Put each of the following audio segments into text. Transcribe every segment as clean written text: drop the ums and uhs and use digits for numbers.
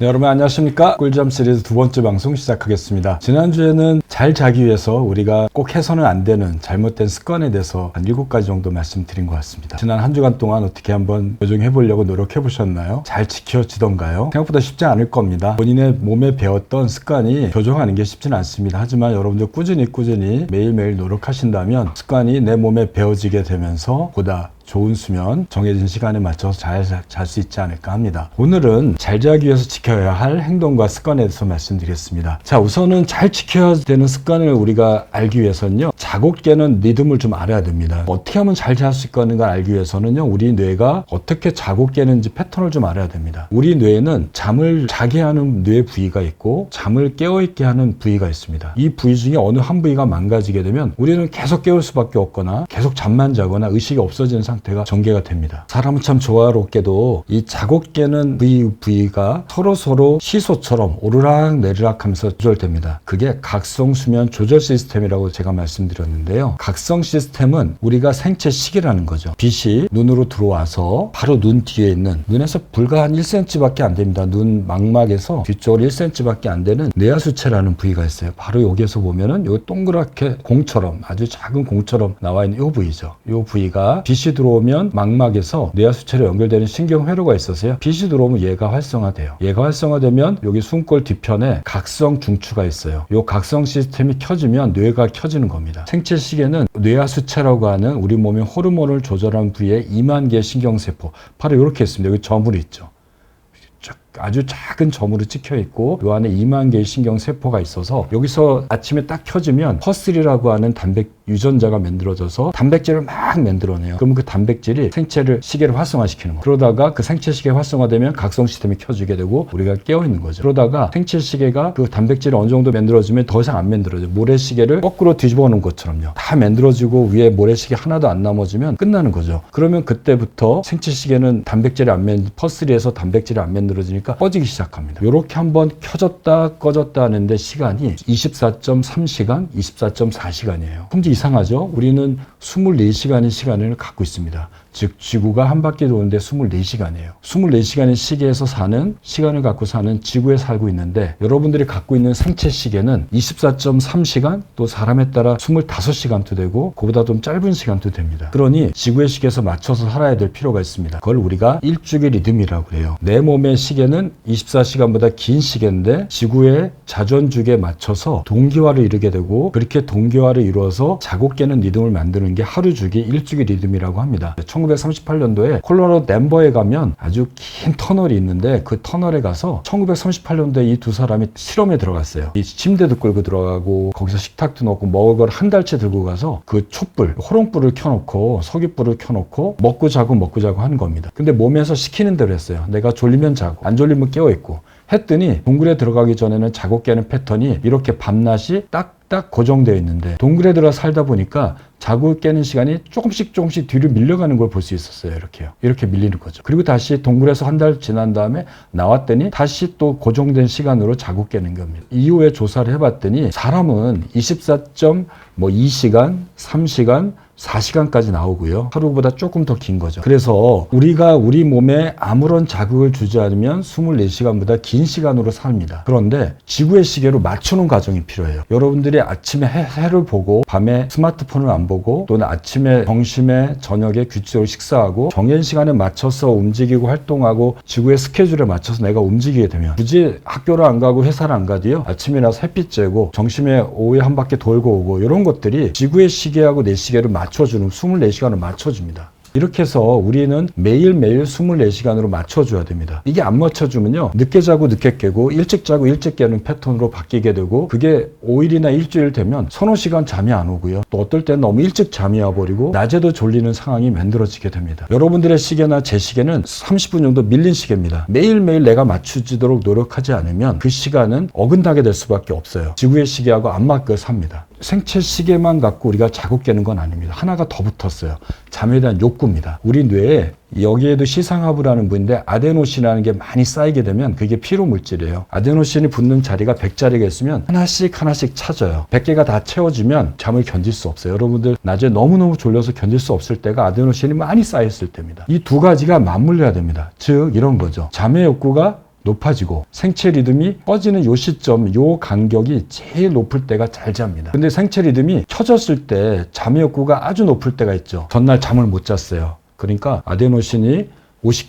네, 여러분 안녕하십니까? 꿀잠 시리즈 두 번째 방송 시작하겠습니다. 지난주에는 잘 자기 위해서 우리가 꼭 해서는 안 되는 잘못된 습관에 대해서 한 7가지 정도 말씀드린 것 같습니다. 지난 한 주간 동안 어떻게 한번 교정해 보려고 노력해 보셨나요? 잘 지켜지던가요? 생각보다 쉽지 않을 겁니다. 본인의 몸에 배웠던 습관이 교정하는 게 쉽지는 않습니다. 하지만 여러분들 꾸준히 매일매일 노력하신다면 습관이 내 몸에 배워지게 되면서 보다 좋은 수면, 정해진 시간에 맞춰서 잘 잘 수 있지 않을까 합니다. 오늘은 잘 자기 위해서 지켜야 할 행동과 습관에 대해서 말씀드리겠습니다. 자, 우선은 잘 지켜야 되는 습관을 우리가 알기 위해서는요, 자고 깨는 리듬을 좀 알아야 됩니다. 어떻게 하면 잘 잘 수 있는가 알기 위해서는요, 우리 뇌가 어떻게 자고 깨는지 패턴을 좀 알아야 됩니다. 우리 뇌는 잠을 자게 하는 뇌 부위가 있고 잠을 깨어있게 하는 부위가 있습니다. 이 부위 중에 어느 한 부위가 망가지게 되면 우리는 계속 깨울 수밖에 없거나 계속 잠만 자거나 의식이 없어지는 상태가 전개가 됩니다. 사람은 참 조화롭게도 이 자고 깨는 부위가 서로 시소처럼 오르락 내리락 하면서 조절됩니다. 그게 각성 수면 조절 시스템이라고 제가 말씀드렸는데요. 각성 시스템은 우리가 생체 시계라는 거죠. 빛이 눈으로 들어와서 바로 눈 뒤에 있는, 눈에서 불과 한 1cm밖에 안 됩니다. 눈 망막에서 뒤쪽으로 1cm밖에 안 되는 뇌하수체라는 부위가 있어요. 바로 여기에서 보면은 요 동그랗게 공처럼, 아주 작은 공처럼 나와 있는 요 부위죠. 요 부위가 빛이 들어오면 망막에서 뇌하수체로 연결되는 신경회로가 있어서요, 빛이 들어오면 얘가 활성화돼요. 얘가 활성화되면 여기 숨골 뒤편에 각성 중추가 있어요. 요 각성 시스템이 켜지면 뇌가 켜지는 겁니다. 생체 시계는 뇌하수체라고 하는 우리 몸의 호르몬을 조절하는 부위에 2만 개의 신경세포, 바로 이렇게 있습니다. 여기 점으로 있죠. 아주 작은 점으로 찍혀 있고 이 안에 2만 개의 신경세포가 있어서 여기서 아침에 딱 켜지면 퍼슬이라고 하는 단백 유전자가 만들어져서 단백질을 막 만들어내요. 그러면 그 단백질이 생체를 시계를 활성화시키는 거예요. 그러다가 그 생체 시계 활성화되면 각성 시스템이 켜지게 되고 우리가 깨어있는 거죠. 그러다가 생체 시계가 그 단백질이 어느 정도 만들어지면 더 이상 안 만들어져요. 모래시계를 거꾸로 뒤집어 놓은 것처럼요. 다 만들어지고 위에 모래시계 하나도 안 남아지면 끝나는 거죠. 그러면 그때부터 생체 시계는 단백질이 퍼슬에서 단백질이 안 만들어지니까 꺼지기 시작합니다. 이렇게 한번 켜졌다 꺼졌다 하는데 시간이 24.3시간, 24.4시간이에요. 근데 이상하죠? 우리는 24시간의 시간을 갖고 있습니다. 즉 지구가 한 바퀴 도는데 24시간이에요. 24시간의 시계에서 사는, 시간을 갖고 사는 지구에 살고 있는데 여러분들이 갖고 있는 생체 시계는 24.3시간, 또 사람에 따라 25시간도 되고 그보다 좀 짧은 시간도 됩니다. 그러니 지구의 시계에서 맞춰서 살아야 될 필요가 있습니다. 그걸 우리가 일주기 리듬이라고 해요. 내 몸의 시계는 24시간보다 긴 시계인데 지구의 자전축에 맞춰서 동기화를 이루게 되고, 그렇게 동기화를 이루어서 자고 깨는 리듬을 만드는 게 하루주기 일주기 리듬이라고 합니다. 1938년도에 콜로라도 덴버에 가면 아주 긴 터널이 있는데 그 터널에 가서 1938년도에 이 두 사람이 실험에 들어갔어요. 이 침대도 끌고 들어가고 거기서 식탁도 넣고 먹을 걸 한 달째 들고 가서 그 촛불, 호롱불을 켜놓고 석유불을 켜놓고 먹고 자고 하는 겁니다. 근데 몸에서 시키는 대로 했어요. 내가 졸리면 자고 안 졸리면 깨어있고 했더니 동굴에 들어가기 전에는 자고 깨는 패턴이 이렇게 밤낮이 딱 고정되어 있는데 동굴에 들어 살다 보니까 자고 깨는 시간이 조금씩 뒤로 밀려가는 걸 볼 수 있었어요. 이렇게 밀리는 거죠. 그리고 다시 동굴에서 한 달 지난 다음에 나왔더니 다시 또 고정된 시간으로 자고 깨는 겁니다. 이후에 조사를 해봤더니 사람은 24.2시간, 3시간, 4시간까지 나오고요. 하루보다 조금 더 긴 거죠. 그래서 우리가 우리 몸에 아무런 자극을 주지 않으면 24시간보다 긴 시간으로 삽니다. 그런데 지구의 시계로 맞추는 과정이 필요해요. 여러분들이 아침에 해를 보고 밤에 스마트폰을 안 보고 또는 아침에 점심에 저녁에 규칙적으로 식사하고 정해진 시간에 맞춰서 움직이고 활동하고 지구의 스케줄에 맞춰서 내가 움직이게 되면 굳이 학교를 안 가고 회사를 안 가도요, 아침에 나서 햇빛 쬐고 정심에 오후에 한 바퀴 돌고 오고 이런 것들이 지구의 시계하고 내 시계를 맞춰주는, 24시간을 맞춰줍니다. 이렇게 해서 우리는 매일매일 24시간으로 맞춰줘야 됩니다. 이게 안 맞춰주면요, 늦게 자고 늦게 깨고 일찍 자고 일찍 깨는 패턴으로 바뀌게 되고, 그게 5일이나 일주일 되면 서너 시간 잠이 안 오고요, 또 어떨 때는 너무 일찍 잠이 와버리고 낮에도 졸리는 상황이 만들어지게 됩니다. 여러분들의 시계나 제 시계는 30분 정도 밀린 시계입니다. 매일매일 내가 맞추도록 노력하지 않으면 그 시간은 어긋나게 될 수밖에 없어요. 지구의 시계하고 안 맞게 삽니다. 생체 시계만 갖고 우리가 자고 깨는 건 아닙니다. 하나가 더 붙었어요. 잠에 대한 욕구입니다. 우리 뇌에 여기에도 시상하부라는 부분인데 아데노신이라는 게 많이 쌓이게 되면 그게 피로 물질이에요. 아데노신이 붙는 자리가 100자리가 있으면 하나씩 찾아요. 100개가 다 채워지면 잠을 견딜 수 없어요. 여러분들 낮에 너무너무 졸려서 견딜 수 없을 때가 아데노신이 많이 쌓였을 때입니다. 이 두 가지가 맞물려야 됩니다. 즉 이런 거죠. 잠의 욕구가 높아지고 생체 리듬이 꺼지는 요 시점, 요 간격이 제일 높을 때가 잘 잡니다. 근데 생체 리듬이 켜졌을 때 잠의 욕구가 아주 높을 때가 있죠. 전날 잠을 못 잤어요. 그러니까 아데노신이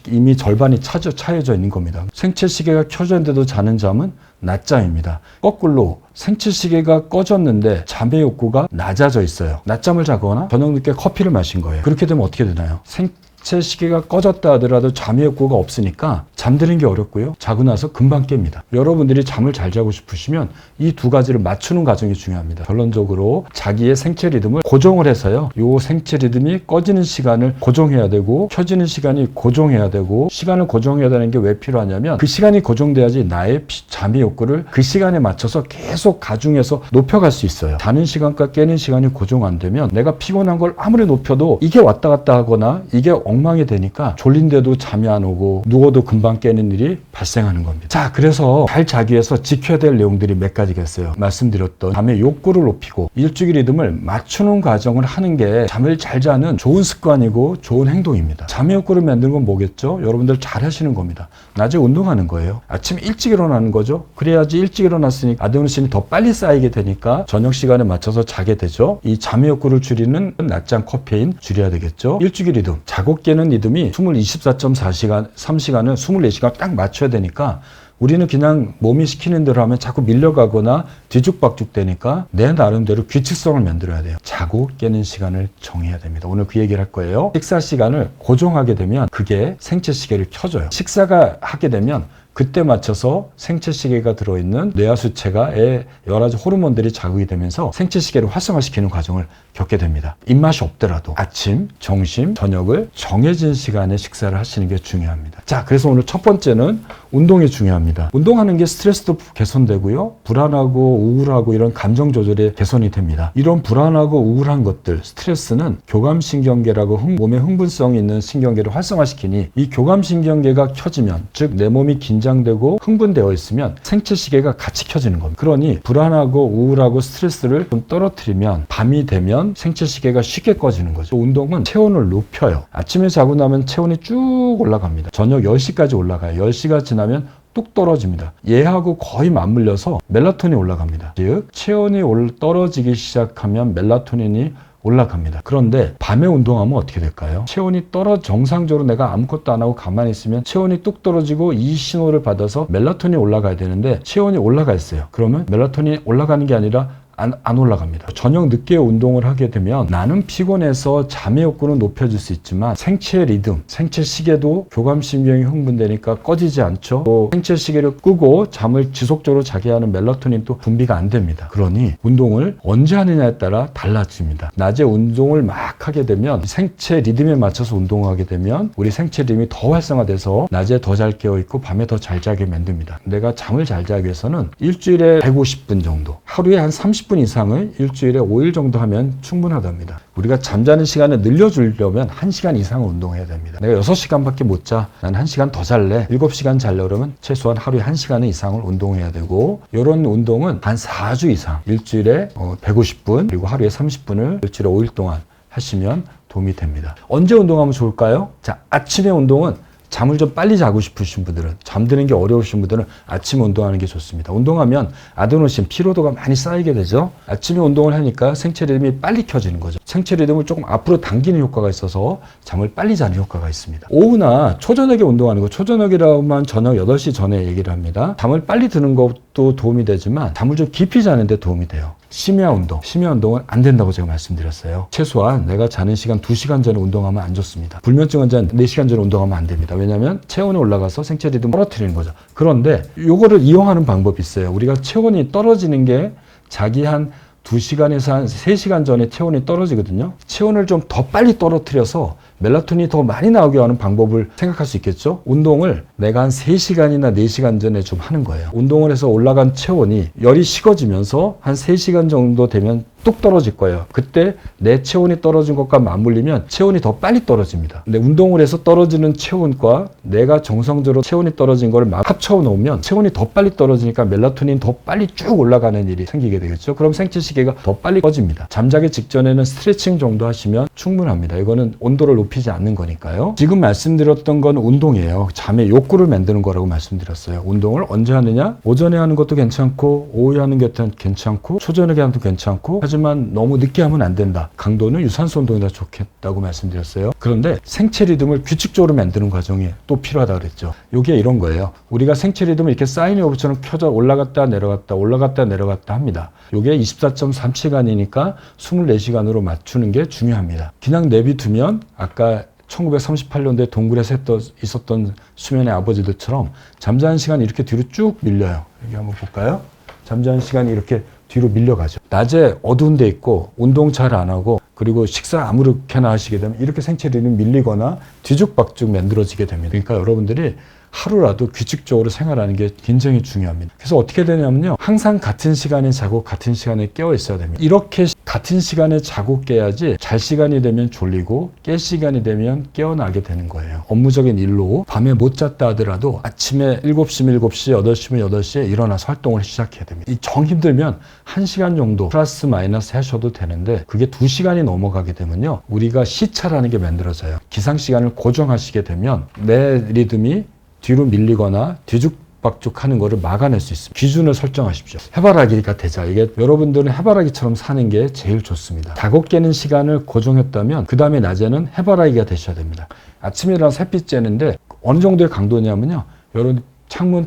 이미 절반이 차여져 있는 겁니다. 생체 시계가 켜져 있는데도 자는 잠은 낮잠입니다. 거꾸로 생체 시계가 꺼졌는데 잠의 욕구가 낮아져 있어요. 낮잠을 자거나 저녁 늦게 커피를 마신 거예요. 그렇게 되면 어떻게 되나요? 생체 시계가 꺼졌다 하더라도 잠의 욕구가 없으니까 잠드는 게 어렵고요. 자고 나서 금방 깹니다. 여러분들이 잠을 잘 자고 싶으시면 이 두 가지를 맞추는 과정이 중요합니다. 결론적으로 자기의 생체 리듬을 고정을 해서요. 요 생체 리듬이 꺼지는 시간을 고정해야 되고 켜지는 시간이 고정해야 되고 시간을 고정해야 되는 게 왜 필요하냐면 그 시간이 고정돼야지 나의 잠의 욕구를 그 시간에 맞춰서 계속 가중해서 높여갈 수 있어요. 자는 시간과 깨는 시간이 고정 안 되면 내가 피곤한 걸 아무리 높여도 이게 왔다 갔다 하거나 이게 엉망이 되니까 졸린데도 잠이 안 오고 누워도 금방 깨는 일이 발생하는 겁니다. 자, 그래서 잘 자기 위해서 지켜야 될 내용들이 몇 가지가 있어요. 말씀드렸던 잠의 욕구를 높이고 일주기 리듬을 맞추는 과정을 하는 게 잠을 잘 자는 좋은 습관이고 좋은 행동입니다. 잠의 욕구를 만드는 건 뭐겠죠? 여러분들 잘 하시는 겁니다. 낮에 운동하는 거예요. 아침 일찍 일어나는 거죠. 그래야지 일찍 일어났으니 아데노신이 더 빨리 쌓이게 되니까 저녁 시간에 맞춰서 자게 되죠. 이 잠의 욕구를 줄이는 낮잠 카페인 줄여야 되겠죠. 일주기 리듬, 자고 깨는 리듬이 24.4시간, 3시간을 24시간 딱 맞춰야 되니까 우리는 그냥 몸이 시키는 대로 하면 자꾸 밀려가거나 뒤죽박죽 되니까 내 나름대로 규칙성을 만들어야 돼요. 자고 깨는 시간을 정해야 됩니다. 오늘 그 얘기를 할 거예요. 식사 시간을 고정하게 되면 그게 생체 시계를 켜줘요. 식사가 하게 되면 그때 맞춰서 생체 시계가 들어있는 뇌하수체가의 여러 가지 호르몬들이 자극이 되면서 생체 시계를 활성화시키는 과정을 겪게 됩니다. 입맛이 없더라도 아침, 점심, 저녁을 정해진 시간에 식사를 하시는 게 중요합니다. 자, 그래서 오늘 첫 번째는 운동이 중요합니다. 운동하는 게 스트레스도 개선되고요. 불안하고 우울하고 이런 감정 조절에 개선이 됩니다. 이런 불안하고 우울한 것들, 스트레스는 교감신경계라고 몸에 흥분성이 있는 신경계를 활성화시키니 이 교감신경계가 켜지면, 즉 내 몸이 긴장되고 흥분되어 있으면 생체 시계가 같이 켜지는 겁니다. 그러니 불안하고 우울하고 스트레스를 좀 떨어뜨리면 밤이 되면 생체 시계가 쉽게 꺼지는 거죠. 운동은 체온을 높여요. 아침에 자고 나면 체온이 쭉 올라갑니다. 저녁 10시까지 올라가요. 10시가 지나면 뚝 떨어집니다. 얘하고 거의 맞물려서 멜라토닌이 올라갑니다. 즉 체온이 떨어지기 시작하면 멜라토닌이 올라갑니다. 그런데 밤에 운동하면 어떻게 될까요? 체온이 정상적으로 내가 아무것도 안 하고 가만히 있으면 체온이 뚝 떨어지고 이 신호를 받아서 멜라토닌이 올라가야 되는데 체온이 올라가 있어요. 그러면 멜라토닌이 올라가는 게 아니라 안 올라갑니다. 저녁 늦게 운동을 하게 되면 나는 피곤해서 잠의 욕구는 높여줄 수 있지만 생체 리듬, 생체 시계도 교감신경이 흥분되니까 꺼지지 않죠. 또 생체 시계를 끄고 잠을 지속적으로 자게 하는 멜라토닌도 분비가 안 됩니다. 그러니 운동을 언제 하느냐에 따라 달라집니다. 낮에 운동을 막 하게 되면 생체 리듬에 맞춰서 운동하게 되면 우리 생체 리듬이 더 활성화돼서 낮에 더 잘 깨어있고 밤에 더 잘 자게 만듭니다. 내가 잠을 잘 자기 위해서는 일주일에 150분 정도, 하루에 한 30분 이상을 일주일에 5일 정도 하면 충분하답니다. 우리가 잠자는 시간을 늘려주려면 1시간 이상을 운동해야 됩니다. 내가 6시간밖에 못 자, 난 1시간 더 잘래, 7시간 잘래 그러면 최소한 하루에 1시간 이상을 운동해야 되고, 이런 운동은 한 4주 이상 일주일에 150분 그리고 하루에 30분을 일주일에 5일 동안 하시면 도움이 됩니다. 언제 운동하면 좋을까요? 자, 아침에 운동은 잠을 좀 빨리 자고 싶으신 분들은, 잠드는 게 어려우신 분들은 아침에 운동하는 게 좋습니다. 운동하면 아데노신, 피로도가 많이 쌓이게 되죠. 아침에 운동을 하니까 생체 리듬이 빨리 켜지는 거죠. 생체 리듬을 조금 앞으로 당기는 효과가 있어서 잠을 빨리 자는 효과가 있습니다. 오후나 초저녁에 운동하는 거, 초저녁이라면 저녁 8시 전에 얘기를 합니다. 잠을 빨리 드는 것도 도움이 되지만 잠을 좀 깊이 자는 데 도움이 돼요. 심야 운동은 안 된다고 제가 말씀드렸어요. 최소한 내가 자는 시간 2시간 전에 운동하면 안 좋습니다. 불면증 환자는 4시간 전에 운동하면 안 됩니다. 왜냐하면 체온이 올라가서 생체 리듬을 떨어뜨리는 거죠. 그런데 이거를 이용하는 방법이 있어요. 우리가 체온이 떨어지는 게 자기 한 2시간에서 한 3시간 전에 체온이 떨어지거든요. 체온을 좀 더 빨리 떨어뜨려서 멜라토닌이 더 많이 나오게 하는 방법을 생각할 수 있겠죠. 운동을 내가 한 3시간이나 4시간 전에 좀 하는 거예요. 운동을 해서 올라간 체온이 열이 식어지면서 한 3시간 정도 되면 뚝 떨어질 거예요. 그때 내 체온이 떨어진 것과 맞물리면 체온이 더 빨리 떨어집니다. 근데 운동을 해서 떨어지는 체온과 내가 정상적으로 체온이 떨어진 거를 합쳐 놓으면 체온이 더 빨리 떨어지니까 멜라토닌 더 빨리 쭉 올라가는 일이 생기게 되겠죠. 그럼 생체시계가 더 빨리 꺼집니다. 잠자기 직전에는 스트레칭 정도 하시면 충분합니다. 이거는 온도를 높이지 않는 거니까요. 지금 말씀드렸던 건 운동이에요. 잠의 욕구를 만드는 거라고 말씀드렸어요. 운동을 언제 하느냐? 오전에 하는 것도 괜찮고 오후에 하는 것도 괜찮고 초저녁에 하는 것도 괜찮고 하지만 너무 늦게 하면 안 된다. 강도는 유산소 운동이 더 좋겠다고 말씀드렸어요. 그런데 생체 리듬을 규칙적으로 만드는 과정이 또 필요하다고 그랬죠. 이게 이런 거예요. 우리가 생체 리듬을 이렇게 사인 웨이브처럼 켜져 올라갔다 내려갔다 합니다. 이게 24.3시간이니까 24시간으로 맞추는 게 중요합니다. 그냥 내비두면 아까 1938년도에 동굴에서 있었던 수면의 아버지들처럼 잠자는 시간이 이렇게 뒤로 쭉 밀려요. 여기 한번 볼까요? 잠자는 시간이 이렇게 뒤로 밀려가죠. 낮에 어두운 데 있고 운동 잘 안 하고 그리고 식사 아무렇게나 하시게 되면 이렇게 생체 리듬이 밀리거나 뒤죽박죽 만들어지게 됩니다. 그러니까 여러분들이 하루라도 규칙적으로 생활하는 게 굉장히 중요합니다. 그래서 어떻게 되냐면요. 항상 같은 시간에 자고 같은 시간에 깨어 있어야 됩니다. 이렇게 같은 시간에 자고 깨야지 잘 시간이 되면 졸리고 깰 시간이 되면 깨어나게 되는 거예요. 업무적인 일로 밤에 못 잤다 하더라도 아침에 7시면 7시, 8시면 8시에 일어나서 활동을 시작해야 됩니다. 이 정 힘들면 1시간 정도 플러스 마이너스 하셔도 되는데 그게 2시간이 넘어가게 되면요. 우리가 시차라는 게 만들어져요. 기상시간을 고정하시게 되면 내 리듬이 뒤로 밀리거나 뒤죽박죽하는 거를 막아낼 수 있습니다. 기준을 설정하십시오. 해바라기가 되자. 이게 여러분들은 해바라기처럼 사는 게 제일 좋습니다. 자고 깨는 시간을 고정했다면 그 다음에 낮에는 해바라기가 되셔야 됩니다. 아침에 일어나서 햇빛 쬐는데 어느 정도의 강도냐면요. 여러분 창문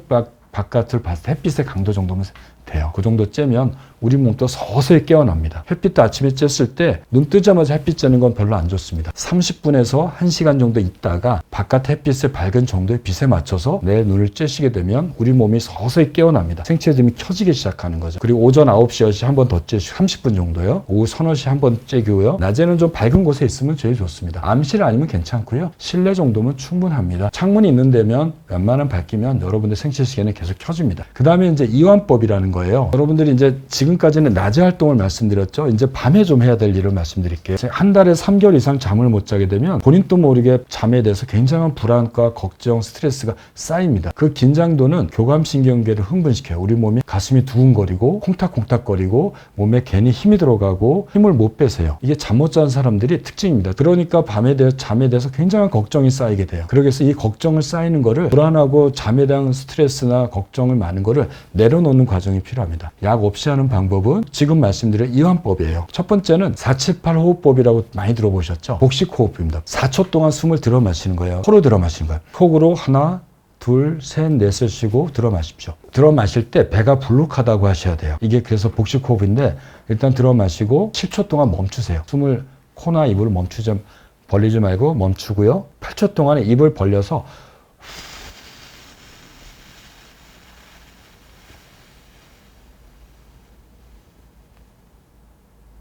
바깥을 봤을 때 햇빛의 강도 정도면 돼요. 그 정도 쬐면 우리 몸도 서서히 깨어납니다. 햇빛도 아침에 쬐을 때 눈 뜨자마자 햇빛 쬐는 건 별로 안 좋습니다. 30분에서 1시간 정도 있다가 바깥 햇빛의 밝은 정도의 빛에 맞춰서 내 눈을 쬐시게 되면 우리 몸이 서서히 깨어납니다. 생체 리듬이 켜지기 시작하는 거죠. 그리고 오전 9시, 10시 한 번 더 쬐시고 30분 정도요. 오후 서너 시 한 번 쬐고요. 낮에는 좀 밝은 곳에 있으면 제일 좋습니다. 암실 아니면 괜찮고요. 실내 정도면 충분합니다. 창문이 있는 데면 웬만한 밝기면 여러분들 생체 시계는 계속 켜집니다. 그 다음에 이제 이완법이라는 거예요. 여러분들이 이제 지금까지는 낮에 활동을 말씀드렸죠. 이제 밤에 좀 해야 될 일을 말씀드릴게요. 한 달에 3개월 이상 잠을 못 자게 되면 본인도 모르게 잠에 대해서 굉장한 불안과 걱정, 스트레스가 쌓입니다. 그 긴장도는 교감신경계를 흥분시켜요. 우리 몸이 가슴이 두근거리고 콩닥콩닥거리고 몸에 괜히 힘이 들어가고 힘을 못 빼세요. 이게 잠 못 자는 사람들이 특징입니다. 그러니까 잠에 대해서 굉장한 걱정이 쌓이게 돼요. 그래서 이 걱정을 쌓이는 거를 불안하고 잠에 대한 스트레스나 걱정을 많은 거를 내려놓는 과정이 필요합니다. 약 없이 하는 방법은 지금 말씀드린 이완법이에요. 첫 번째는 478 호흡법이라고 많이 들어보셨죠? 복식 호흡입니다. 4초 동안 숨을 들어 마시는 거예요. 코로 들어 마시는 거예요. 속으로 하나, 둘, 셋, 넷을 쉬고 들어 마십시오. 들어 마실 때 배가 불룩하다고 하셔야 돼요. 이게 그래서 복식 호흡인데 일단 들어 마시고 7초 동안 멈추세요. 숨을 코나 입을 벌리지 말고 멈추고요. 8초 동안에 입을 벌려서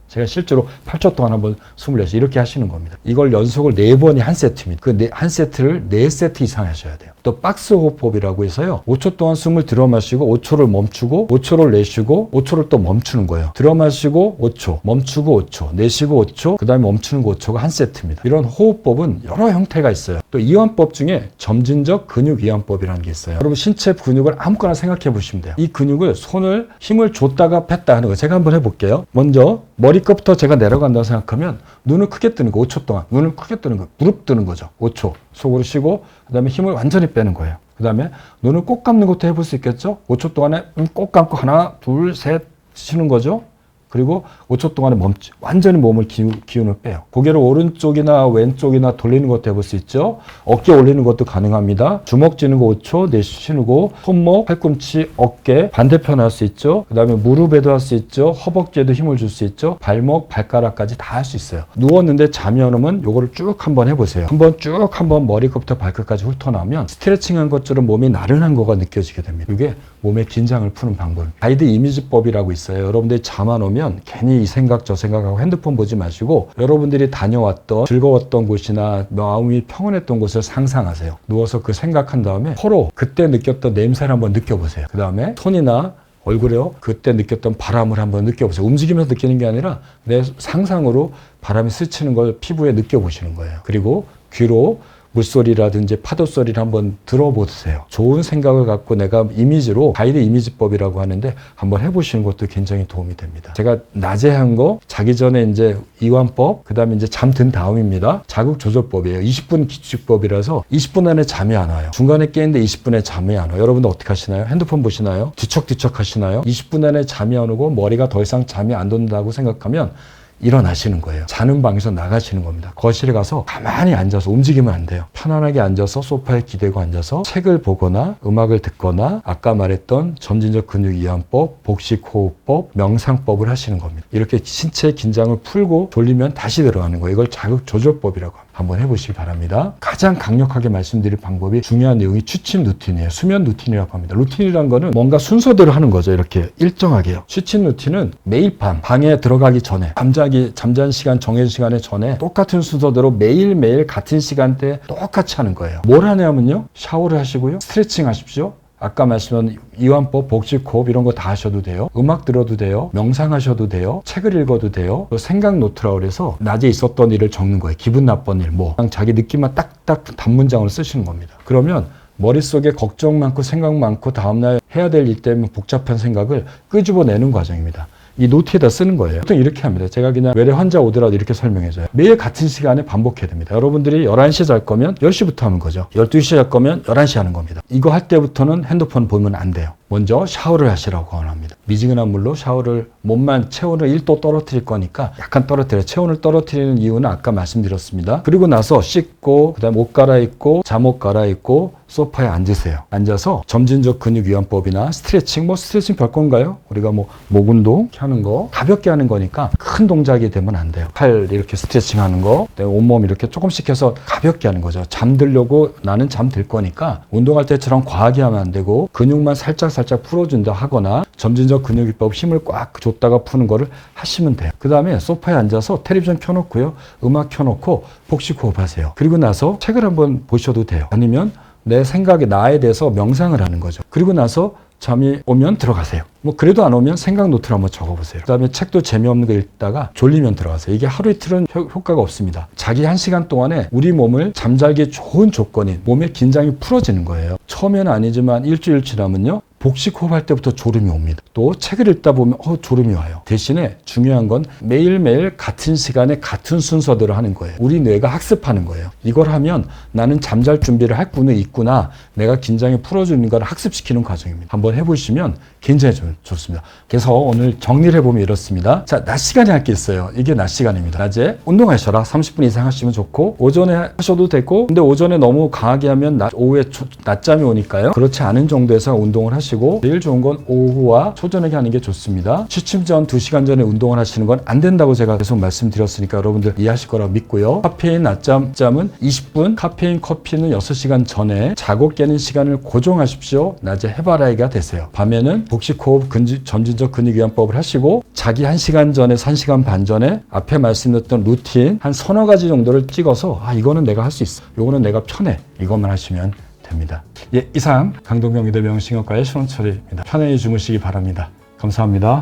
제가 실제로 8초 동안 한번 숨을 내서 이렇게 하시는 겁니다. 이걸 연속을 4번이 한 세트입니다. 그 한 세트를 4세트 이상 하셔야 돼요. 또 박스 호흡법이라고 해서요. 5초 동안 숨을 들어 마시고 5초를 멈추고 5초를 내쉬고 5초를 또 멈추는 거예요. 들어 마시고 5초, 멈추고 5초, 내쉬고 5초, 그 다음에 멈추는 거 5초가 한 세트입니다. 이런 호흡법은 여러 형태가 있어요. 또 이완법 중에 점진적 근육 이완법이라는 게 있어요. 여러분 신체 근육을 아무거나 생각해 보시면 돼요. 이 근육을 손을 힘을 줬다가 뺐다 하는 거예요. 제가 한번 해볼게요. 먼저 머리끝부터 제가 내려간다고 생각하면 눈을 크게 뜨는 거 5초 동안 눈을 크게 뜨는 거 무릎 뜨는 거죠. 5초 속으로 쉬고 그 다음에 힘을 완전히 빼는 거예요. 그 다음에 눈을 꼭 감는 것도 해볼 수 있겠죠. 5초 동안에 꼭 감고 하나 둘 셋 쉬는 거죠. 그리고 5초 동안에 완전히 몸을 기운을 빼요. 고개를 오른쪽이나 왼쪽이나 돌리는 것도 해볼 수 있죠. 어깨 올리는 것도 가능합니다. 주먹 쥐는 거 5초, 내쉬고 손목, 팔꿈치, 어깨 반대편 할 수 있죠. 그 다음에 무릎에도 할 수 있죠. 허벅지에도 힘을 줄 수 있죠. 발목, 발가락까지 다 할 수 있어요. 누웠는데 잠이 안 오면 요거를 쭉 한번 해보세요. 한번 머리끝부터 발끝까지 훑어나오면 스트레칭한 것처럼 몸이 나른한 거가 느껴지게 됩니다. 이게 몸의 긴장을 푸는 방법입니다. 가이드 이미지법이라고 있어요. 여러분들이 잠 안 오면 괜히 이 생각 저 생각하고 핸드폰 보지 마시고 여러분들이 다녀왔던 즐거웠던 곳이나 마음이 평온했던 곳을 상상하세요. 누워서 그 생각한 다음에 코로 그때 느꼈던 냄새를 한번 느껴보세요. 그 다음에 손이나 얼굴에요. 그때 느꼈던 바람을 한번 느껴보세요. 움직이면서 느끼는 게 아니라 내 상상으로 바람이 스치는 걸 피부에 느껴보시는 거예요. 그리고 귀로 물소리라든지 파도소리를 한번 들어보세요. 좋은 생각을 갖고 내가 이미지로 가이드 이미지법이라고 하는데 한번 해보시는 것도 굉장히 도움이 됩니다. 제가 낮에 한 거 자기 전에 이제 이완법, 그 다음에 이제 잠든 다음입니다. 자극조절법이에요. 20분 기축법이라서 20분 안에 잠이 안 와요. 중간에 깨는데 20분에 잠이 안 와요. 여러분들 어떻게 하시나요? 핸드폰 보시나요? 뒤척뒤척 하시나요? 20분 안에 잠이 안 오고 머리가 더 이상 잠이 안 돈다고 생각하면 일어나시는 거예요. 자는 방에서 나가시는 겁니다. 거실에 가서 가만히 앉아서 움직이면 안 돼요. 편안하게 앉아서 소파에 기대고 앉아서 책을 보거나 음악을 듣거나 아까 말했던 점진적 근육 이완법, 복식호흡법, 명상법을 하시는 겁니다. 이렇게 신체 긴장을 풀고 졸리면 다시 들어가는 거예요. 이걸 자극조절법이라고 합니다. 한번 해보시기 바랍니다. 가장 강력하게 말씀드릴 방법이 중요한 내용이 취침 루틴이에요. 수면 루틴이라고 합니다. 루틴이란 거는 뭔가 순서대로 하는 거죠. 이렇게 일정하게요. 취침 루틴은 매일 밤 방에 들어가기 전에 잠자는 시간 정해진 시간에 전에 똑같은 순서대로 매일매일 같은 시간대에 똑같이 하는 거예요. 뭘 하냐면요. 샤워를 하시고요. 스트레칭 하십시오. 아까 말씀한 이완법, 복식호흡 이런 거 다 하셔도 돼요. 음악 들어도 돼요. 명상하셔도 돼요. 책을 읽어도 돼요. 생각 노트라고 그래서 낮에 있었던 일을 적는 거예요. 기분 나쁜 일, 그냥 자기 느낌만 딱딱 단문장으로 쓰시는 겁니다. 그러면 머릿속에 걱정 많고 생각 많고 다음날 해야 될 일 때문에 복잡한 생각을 끄집어내는 과정입니다. 이 노트에다 쓰는 거예요. 보통 이렇게 합니다. 제가 그냥 외래 환자 오더라도 이렇게 설명해줘요. 매일 같은 시간에 반복해야 됩니다. 여러분들이 11시에 잘 거면 10시부터 하는 거죠. 12시에 잘 거면 11시에 하는 겁니다. 이거 할 때부터는 핸드폰 보면 안 돼요. 먼저 샤워를 하시라고 권합니다. 미지근한 물로 샤워를 몸만 체온을 1도 떨어뜨릴 거니까 약간 떨어뜨려요. 체온을 떨어뜨리는 이유는 아까 말씀드렸습니다. 그리고 나서 씻고 그다음에 옷 갈아입고 잠옷 갈아입고 소파에 앉으세요. 앉아서 점진적 근육 이완법이나 스트레칭, 스트레칭 별 건가요? 우리가 목 운동 이렇게 하는 거 가볍게 하는 거니까 큰 동작이 되면 안 돼요. 팔 이렇게 스트레칭 하는 거, 온몸 이렇게 조금씩 해서 가볍게 하는 거죠. 잠들려고 나는 잠들 거니까 운동할 때처럼 과하게 하면 안 되고 근육만 살짝 풀어준다 하거나 점진적 근육이법 힘을 꽉 줬다가 푸는 거를 하시면 돼요. 그 다음에 소파에 앉아서 텔레비전 켜놓고요. 음악 켜놓고 복식호흡 하세요. 그리고 나서 책을 한번 보셔도 돼요. 아니면 내 생각에 나에 대해서 명상을 하는 거죠. 그리고 나서 잠이 오면 들어가세요. 그래도 안 오면 생각 노트를 한번 적어보세요. 그 다음에 책도 재미없는 거 읽다가 졸리면 들어가세요. 이게 하루 이틀은 효과가 없습니다. 자기 1시간 동안에 우리 몸을 잠자기에 좋은 조건인 몸의 긴장이 풀어지는 거예요. 처음에는 아니지만 일주일 지나면요. 복식호흡 할 때부터 졸음이 옵니다. 또 책을 읽다 보면 졸음이 와요. 대신에 중요한 건 매일매일 같은 시간에 같은 순서대로 하는 거예요. 우리 뇌가 학습하는 거예요. 이걸 하면 나는 잠잘 준비를 할 군에 있구나. 내가 긴장이 풀어주는 걸 학습시키는 과정입니다. 한번 해보시면 굉장히 좋습니다. 그래서 오늘 정리를 해보면 이렇습니다. 자, 낮 시간에 할 게 있어요. 이게 낮 시간입니다. 낮에 운동하셔라. 30분 이상 하시면 좋고 오전에 하셔도 되고 근데 오전에 너무 강하게 하면 오후에 낮잠이 오니까요. 그렇지 않은 정도에서 운동을 하시고 제일 좋은 건 오후와 초저녁에 하는 게 좋습니다. 취침 전 2시간 전에 운동을 하시는 건 안 된다고 제가 계속 말씀드렸으니까 여러분들 이해하실 거라고 믿고요. 카페인 낮잠은 20분, 카페인 커피는 6시간 전에 자고 깨는 시간을 고정하십시오. 낮에 해바라기가 되세요. 밤에는 복식호흡, 점진적 근육이완법을 하시고 자기 1시간 전에서 1시간 반 전에 앞에 말씀드렸던 루틴 한 서너 가지 정도를 찍어서 이거는 내가 할 수 있어. 이거는 내가 편해. 이것만 하시면 됩니다. 예, 이상 강동경 의대 명신경과의 신원철입니다. 편안히 주무시기 바랍니다. 감사합니다.